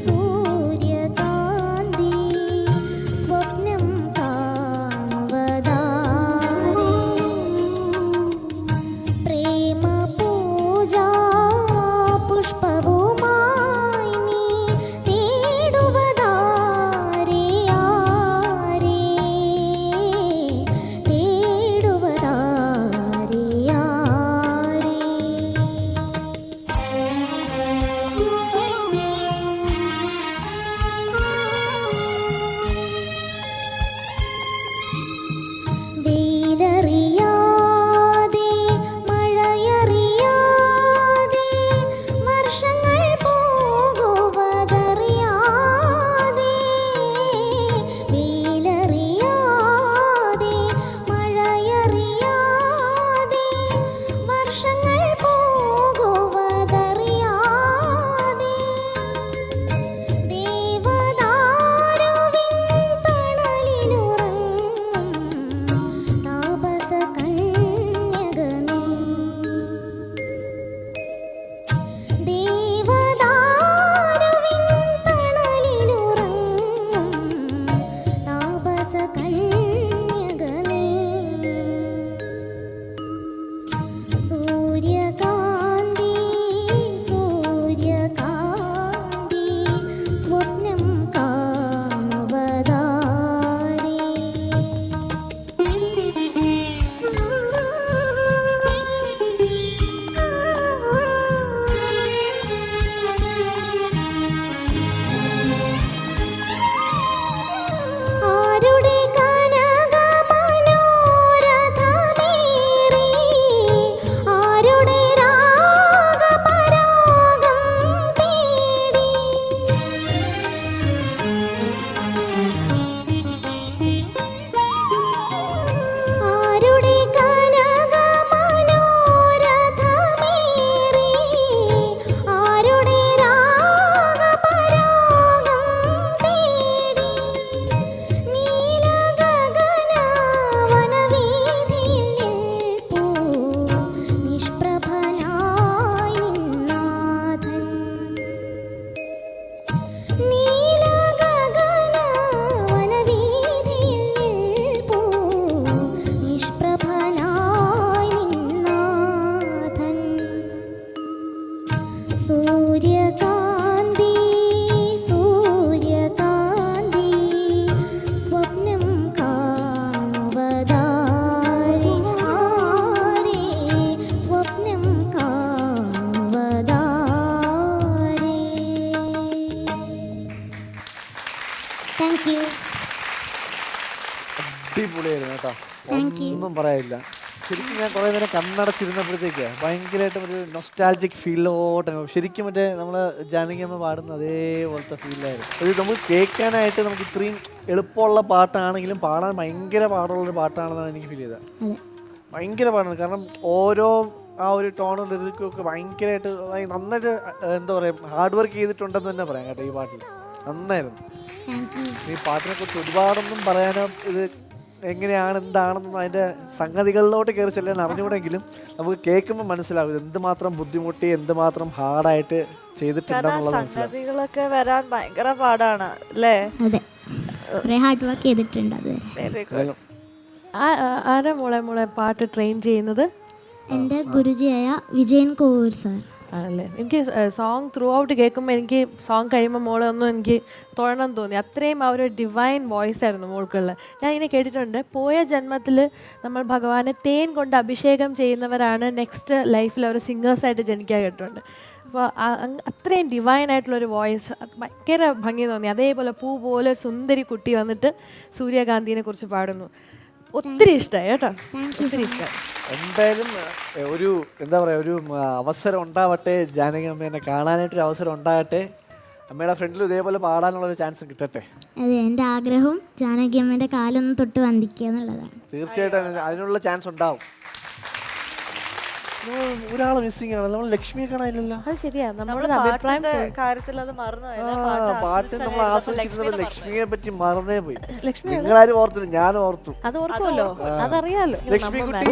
സൂര്യകാന്തി സ്വപ്നം കാണുവതാരേ പ്രേമ പൂജാ പുഷ്പവുമായി നീ തേടുവതാരേ ആരേ തേടുവതാരേ ആരേ വെയിലറിയാതെ മഴയറിയാതെ വർഷങ്ങൾ പോകുവതറിയാതെ വെയിലറിയാതെ മഴയറിയാതെ വർഷങ്ങൾ പോകുവതറിയാതെ ദേവദാരുവിൻ തണലിലുറങ്ങും താപസകന്യകനേ ദേവദാരുവിൻ തണലിലുറങ്ങും താപസകന്യകനേ സൂര്യകാന്തി സൂര്യകാന്തി സ്വപ്നം കാണുവതാരേ ആരുടെ കനകമനോരഥമേറി ആരുടെ രാഗപരാഗം തേടി ആരുടെ കനകമനോരഥമേറി ആരുടെ രാഗപരാഗം തേടി നീലഗഗനവനവീഥിയിൽ നിൽപ്പൂ നിഷ്പ്രഭനായി നിന്നാഥൻ നീലഗഗനവനവീഥിയിൽ നിൽപ്പൂ നിഷ്പ്രഭനായി നിന്നാഥൻ സൂര്യകാന്തി സൂര്യകാന്തി സ്വപ്നം കാണുവതാരേ ആരേ സ്വപ്നം കാണുവതാരേ. Thank you. അടിപൊളിയായിരുന്നു കേട്ടോ, Thank you. ഒന്നും പറയാനില്ല. ശരിക്കും ഞാൻ കുറേ നേരം കണ്ണടച്ചിരുന്നപ്പോഴത്തേക്ക് ഭയങ്കരമായിട്ടും ഒരു നൊസ്റ്റാൾജിക് ഫീലോട്ട് ശരിക്കും മറ്റേ നമ്മൾ ജാനകിയമ്മ പാടുന്ന അതേപോലത്തെ ഫീലായിരുന്നു. അത് നമുക്ക് കേൾക്കാനായിട്ട് നമുക്ക് ഇത്രയും എളുപ്പമുള്ള പാട്ടാണെങ്കിലും പാടാൻ ഭയങ്കര പാടുള്ളൊരു പാട്ടാണെന്നാണ് എനിക്ക് ഫീൽ ചെയ്തത്. അതെ ഭയങ്കര പാടാണ്, കാരണം ഓരോ ആ ഒരു ടോണും ലിറിക്കും ഒക്കെ ഭയങ്കരമായിട്ട് നന്നായിട്ട് എന്താ പറയുക ഹാർഡ് വർക്ക് ചെയ്തിട്ടുണ്ടെന്ന് തന്നെ പറയാം കേട്ടോ. ഈ പാട്ടിൽ നന്നായിരുന്നു. Thank you. ഈ പാട്ടിനെ കുറിച്ച് ഒരുപാടൊന്നും പറയാനോ ഇത് എങ്ങനെയാണ് എന്താണെന്നും അതിൻ്റെ സംഗതികളിലോട്ട് കയറി ചെല്ലാൻ അറിഞ്ഞുകൂടെങ്കിലും നമുക്ക് കേൾക്കുമ്പോൾ മനസ്സിലാവും എന്തുമാത്രം ബുദ്ധിമുട്ടി എന്തുമാത്രം ഹാർഡായിട്ട് ചെയ്തിട്ടുണ്ടെന്നുള്ളത് മനസ്സിലാവും. സംഗതികളൊക്കെ വരാൻ ഭയങ്കര പാടാണ് അല്ലേ? അതെ കുറേ ഹാർഡ് വർക്ക് ചെയ്തിട്ടുണ്ട് അത്. ആരാ മോളെ പാട്ട് ട്രെയിൻ ചെയ്യുന്നത്? എൻ്റെ ഗുരുജിയായ വിജയൻ കോവൂർ സാർ ആണല്ലേ. എനിക്ക് സോങ് ത്രൂ ഔട്ട് കേൾക്കുമ്പോൾ എനിക്ക് സോങ് കഴിയുമ്പോൾ മോളെ ഒന്നും എനിക്ക് തൊഴണം തോന്നി. അത്രയും ആ ഒരു ഡിവൈൻ വോയിസ് ആയിരുന്നു മോൾക്കുള്ളത്. ഞാൻ ഇങ്ങനെ കേട്ടിട്ടുണ്ട്, പോയ ജന്മത്തിൽ നമ്മൾ ഭഗവാനെ തേൻ കൊണ്ട് അഭിഷേകം ചെയ്യുന്നവരാണ് നെക്സ്റ്റ് ലൈഫിൽ അവർ സിംഗേഴ്സായിട്ട് ജനിക്കാൻ കേട്ടിട്ടുണ്ട്. അപ്പോൾ അത്രയും ഡിവൈൻ ആയിട്ടുള്ളൊരു വോയിസ് ഭയങ്കര ഭംഗി തോന്നി. അതേപോലെ പൂ പോലെ ഒരു സുന്ദരി കുട്ടി വന്നിട്ട് സൂര്യകാന്തിനെ കുറിച്ച് പാടുന്നു. ഒത്തിരി ഇഷ്ടമായി കേട്ടോ, ഒത്തിരി ഇഷ്ടമായി. എന്തായാലും ഒരു എന്താ പറയുക ഒരു അവസരം ഉണ്ടാവട്ടെ, ജാനകി അമ്മേനെ കാണാനായിട്ടൊരു അവസരം ഉണ്ടാകട്ടെ, അമ്മയുടെ ഫ്രണ്ടിൽ ഇതേപോലെ പാടാനുള്ളൊരു ചാൻസ് കിട്ടട്ടെ. അതെ എൻ്റെ ആഗ്രഹവും ജാനകി അമ്മേൻ്റെ കാലൊന്ന് തൊട്ട് വന്ദിക്കുക എന്നുള്ളതാണ്. തീർച്ചയായിട്ടും അതിനുള്ള ചാൻസ് ഉണ്ടാവും. ഒരാള് മിസ്സിംഗ് ആണ്, നമ്മൾ ലക്ഷ്മിയെ കാണാനില്ലല്ലോ. അത് ശരിയാ, നമ്മുടെ അഭിപ്രായം കാര്യത്തിൽ അത് മറന്നു. പാട്ട് നമ്മൾ ആസ്വദിച്ചിരുന്നപ്പോൾ ലക്ഷ്മിയെ പറ്റി മറന്നേ പോയി. നിങ്ങളാരും ഓർത്തില്ല, ഞാൻ ഓർത്തു. അത് ഓർക്കുമല്ലോ, അതറിയാലോ. ലക്ഷ്മി കുട്ടി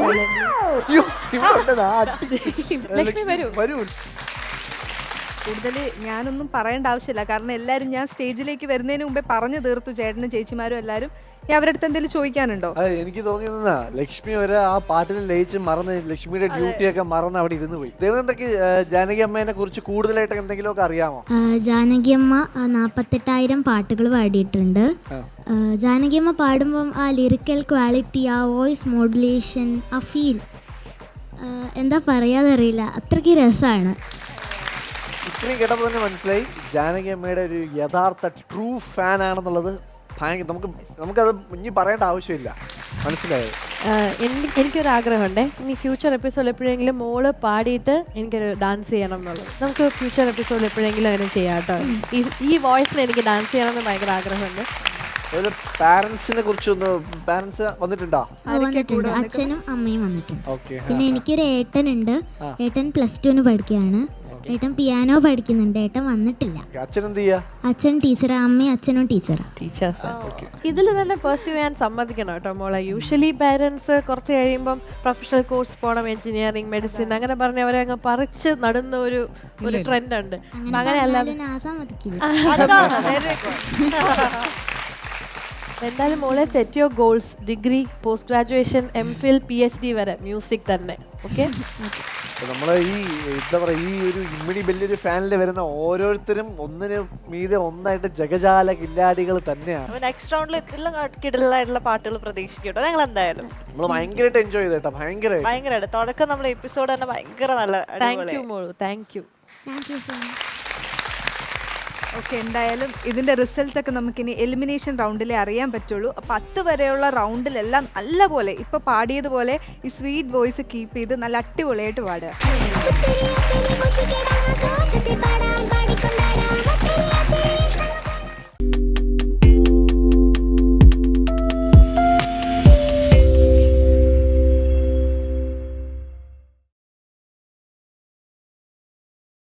ലക്ഷ്മി വരൂ. കൂടുതൽ ഞാനൊന്നും പറയേണ്ട ആവശ്യമില്ല, കാരണം എല്ലാവരും ഞാൻ സ്റ്റേജിലേക്ക് വരുന്നതിന് മുമ്പേ പറഞ്ഞു തീർത്തു, ചേട്ടനും ചേച്ചിമാരും എല്ലാവരും. ഞാൻ അവരുടെ അടുത്ത് എന്തെങ്കിലും ചോദിക്കാനുണ്ടോ? അതെ, എനിക്ക് തോന്നിയെന്നാ ലക്ഷ്മി വരെ ആ പാട്ടിൽ ലയിച്ച് മറന്ന് ലക്ഷ്മിയുടെ ഡ്യൂട്ടിയൊക്കെ മറന്ന് അവിടെ ഇരുന്ന് പോയി. ദേവനന്ദയ്ക്ക് ജാനകി അമ്മേനെ കുറിച്ച് കൂടുതലായിട്ട് എന്തെങ്കിലുമൊക്കെ അറിയാമോ? ജാനകിയമ്മ 48,000 പാട്ടുകൾ പാടിയിട്ടുണ്ട്. ജാനകിയമ്മ പാടുമ്പം ആ ലിറിക്കൽ ക്വാളിറ്റി, ആ വോയിസ് മോഡുലേഷൻ, ആ ഫീൽ എന്താ പറയാതറിയില്ല, അത്രയ്ക്ക് രസമാണ്. ഇത്രയും കേട്ടപ്പോൾ തന്നെ മനസ്സിലായി ജാനകി അമ്മയുടെ ഒരു യഥാർത്ഥ ട്രൂ ഫാൻ ആണെന്നുള്ളത്. നമുക്കത് ഇനി പറയേണ്ട ആവശ്യമില്ല, മനസ്സിലായത്. എനിക്കൊരാഗ്രഹമുണ്ടേ, ഇനി ഫ്യൂച്ചർ എപ്പിസോഡ് എപ്പോഴെങ്കിലും മോള് പാടിയിട്ട് എനിക്കൊരു ഡാൻസ് ചെയ്യണം എന്നുള്ളത്. നമുക്ക് ഫ്യൂച്ചർ എപ്പിസോഡിൽ എപ്പോഴെങ്കിലും അങ്ങനെ ചെയ്യാം കേട്ടോ. ഈ വോയിസിൽ എനിക്ക് ഡാൻസ് ചെയ്യണമെന്ന് ഭയങ്കര ആഗ്രഹമുണ്ട്. അതുപോലെ പാരന്റ്സിനെ കുറിച്ചൊന്ന്, പാരന്റ്സ് വന്നിട്ടുണ്ടോ? വന്നിട്ടുണ്ട്, അച്ഛനും അമ്മയും വന്നിട്ടുണ്ട്. ഓക്കെ. പിന്നെ എനിക്കൊരു ഏട്ടനുണ്ട്. ഏട്ടൻ +2 പഠിക്കുകയാണ്. ഏട്ടൻ പിയാനോ പഠിക്കുന്നുണ്ട്. ഏട്ടൻ വന്നിട്ടില്ല. അച്ഛൻ എന്ത് ചെയ്യാ? അച്ഛൻ ടീച്ചറാ, അമ്മയും അച്ഛനും ടീച്ചറാ. ഇതിൽ തന്നെ പെർസ്യൂ ചെയ്യാൻ സമ്മതിക്കണം കേട്ടോ മോളെ. യൂഷ്വലി പാരന്റ്സ് കുറച്ച് കഴിയുമ്പം പ്രൊഫഷണൽ കോഴ്സ് പോകണം, എഞ്ചിനീയറിംഗ്, മെഡിസിൻ അങ്ങനെ പറഞ്ഞ് അവരെ അങ്ങ് പറിച്ച് നടുന്ന ഒരു ട്രെൻഡ് ഉണ്ട്. അങ്ങനെയല്ല, എന്തായാലും മോളെ set your goals. Degree, post graduation, MPhil, PhD വരെ മ്യൂസിക് തന്നെ. ഓക്കെ. നമ്മളെ ഈ എന്താ പറയുക, ഈ ഒരു ഇമ്മിണി വലിയൊരു ഫാനിൽ വരുന്ന ഓരോരുത്തരും ഒന്നിന് മീതെ ഒന്നായിട്ട് ജഗജാല കില്ലാടികൾ തന്നെയാണ്. നെക്സ്റ്റ് റൗണ്ടിൽ ഇതിലും കിടലായിട്ടുള്ള പാട്ടുകൾ പ്രതീക്ഷിക്കട്ടോ ഞങ്ങൾ എന്തായാലും. നമ്മൾ ഭയങ്കരമായിട്ട് എൻജോയ് ചെയ്തേട്ടാ, ഭയങ്കരമായിട്ട്. തുടക്കം നമ്മൾ എപ്പിസോഡ് തന്നെ ഭയങ്കര നല്ല. താങ്ക് യു മോളു, താങ്ക് യു. ഓക്കെ, എന്തായാലും ഇതിൻ്റെ റിസൾട്ടൊക്കെ നമുക്കിനി എലിമിനേഷൻ റൗണ്ടിലേ അറിയാൻ പറ്റുള്ളൂ. അപ്പോൾ 10 വരെയുള്ള റൗണ്ടിലെല്ലാം നല്ലപോലെ ഇപ്പോൾ പാടിയതുപോലെ ഈ സ്വീറ്റ് വോയിസ് കീപ്പ് ചെയ്ത് നല്ല അടിപൊളിയായിട്ട് പാടുക.